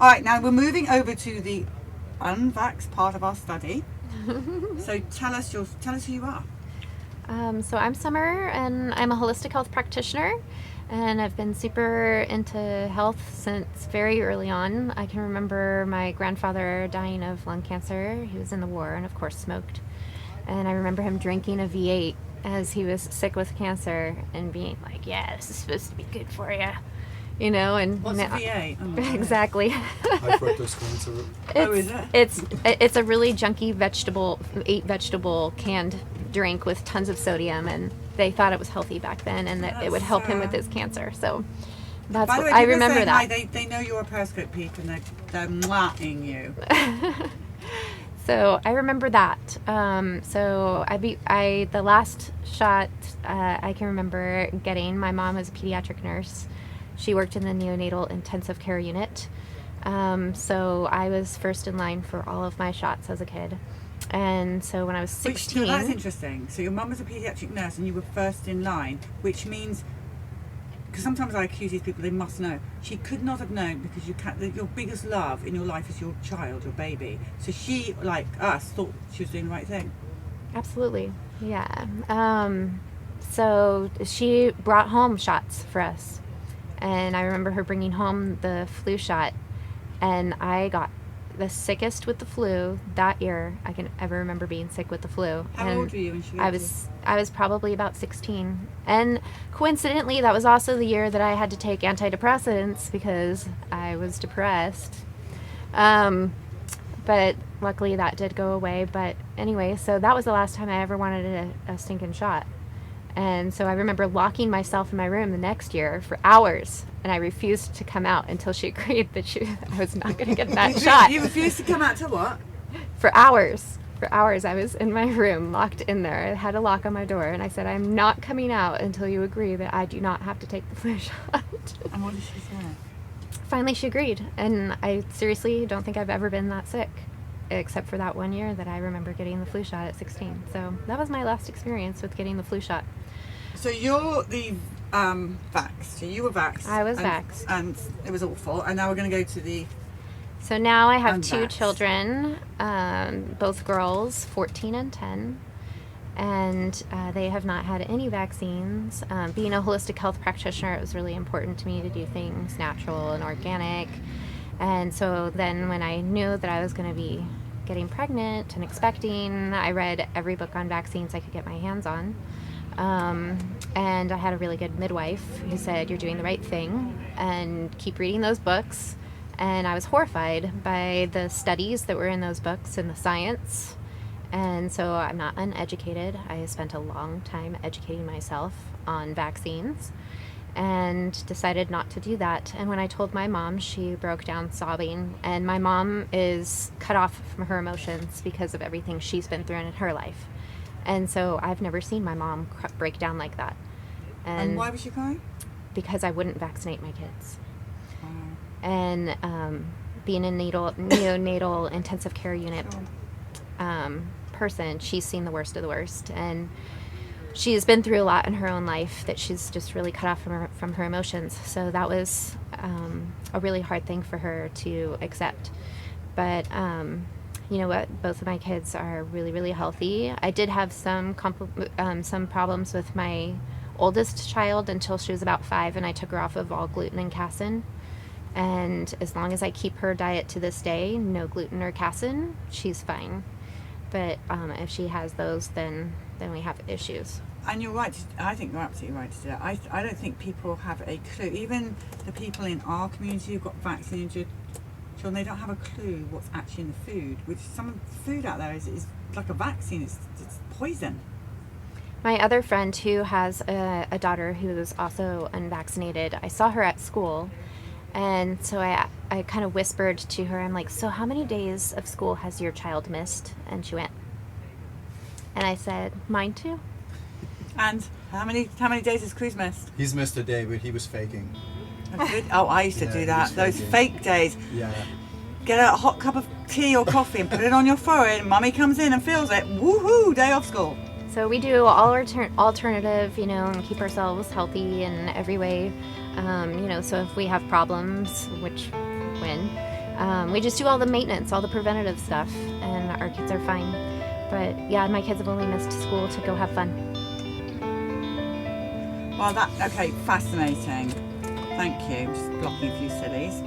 All right, now we're moving over to the unvaxxed part of our study. So tell us who you are. So I'm Summer, and I'm a holistic health practitioner, and I've been super into health since very early on. I can remember my grandfather dying of lung cancer. He was in the war and, of course, smoked. And I remember him drinking a V8 as he was sick with cancer and being like, yeah, this is supposed to be good for you. You know, and What's a V8? Oh, exactly. High fructose corn syrup. Is it? It's a really junky vegetable canned drink with tons of sodium, and they thought it was healthy back then, and that it would help him with his cancer. So that's By the way, I remember that. Hi, they know you're a Periscope peep, and they're mwahing you. So I remember that. So the last shot I can remember getting. My mom was a pediatric nurse. She worked in the neonatal intensive care unit. So I was first in line for all of my shots as a kid. And so when I was 16... That's interesting. So your mum was a pediatric nurse and you were first in line, which means... Because sometimes I accuse these people, they must know. She could not have known because your biggest love in your life is your child, your baby. So she, like us, thought she was doing the right thing. Absolutely, yeah. So she brought home shots for us. And I remember her bringing home the flu shot, and I got the sickest with the flu that year I can ever remember being sick with the flu. How old were you when she got I was probably about 16. And coincidentally, that was also the year that I had to take antidepressants because I was depressed. But luckily that did go away. But anyway, so that was the last time I ever wanted a stinking shot. And so I remember locking myself in my room the next year for hours, and I refused to come out until she agreed that I was not going to get that shot. You refused to come out to what? For hours. For hours I was in my room, locked in there. I had a lock on my door, and I said, I'm not coming out until you agree that I do not have to take the flu shot. And what did she say? Finally she agreed, and I seriously don't think I've ever been that sick, except for that one year that I remember getting the flu shot at 16. So that was my last experience with getting the flu shot. So you're the vaxxed. So you were vaxxed. I was vaxxed. And it was awful. And now we're going to go to the... So now I have two Unvaxxed. children, both girls, 14 and 10. And they have not had any vaccines. Being a holistic health practitioner, it was really important to me to do things natural and organic. And so then when I knew that I was going to be getting pregnant and expecting, I read every book on vaccines I could get my hands on. And I had a really good midwife who said, you're doing the right thing, and keep reading those books. And I was horrified by the studies that were in those books and the science. And so I'm not uneducated. I spent a long time educating myself on vaccines and decided not to do that. And when I told my mom, she broke down sobbing. And my mom is cut off from her emotions because of everything she's been through in her life. And so I've never seen my mom break down like that. And why was she crying? Because I wouldn't vaccinate my kids. Oh. And being a neonatal intensive care unit person, she's seen the worst of the worst. And she's been through a lot in her own life that she's just really cut off from her emotions. So that was a really hard thing for her to accept. But you know what? Both of my kids are really, really healthy. I did have some problems with my oldest child until she was about 5, and I took her off of all gluten and casein. And as long as I keep her diet to this day, no gluten or casein, she's fine. But if she has those, then we have issues. And you're right. I think you're absolutely right to do that. I don't think people have a clue. Even the people in our community who've got vaccinated children, they don't have a clue what's actually in the food. Which some of the food out there is like a vaccine. It's poison. My other friend who has a daughter who is also unvaccinated, I saw her at school. And so I kind of whispered to her, I'm like, so how many days of school has your child missed? And she went, and I said, mine too. And how many days has Cruz missed? He's missed a day, but he was faking. Oh, I used to do that. Those fake days. Yeah. Get a hot cup of tea or coffee and put it on your forehead. Mummy comes in and feels it. Woohoo! Day off school. So we do all alternative, and keep ourselves healthy in every way. So if we have problems, when We just do all the maintenance, all the preventative stuff, and our kids are fine. But yeah, my kids have only missed school to go have fun. Well, okay, fascinating. Thank you. I'm just blocking a few sillies.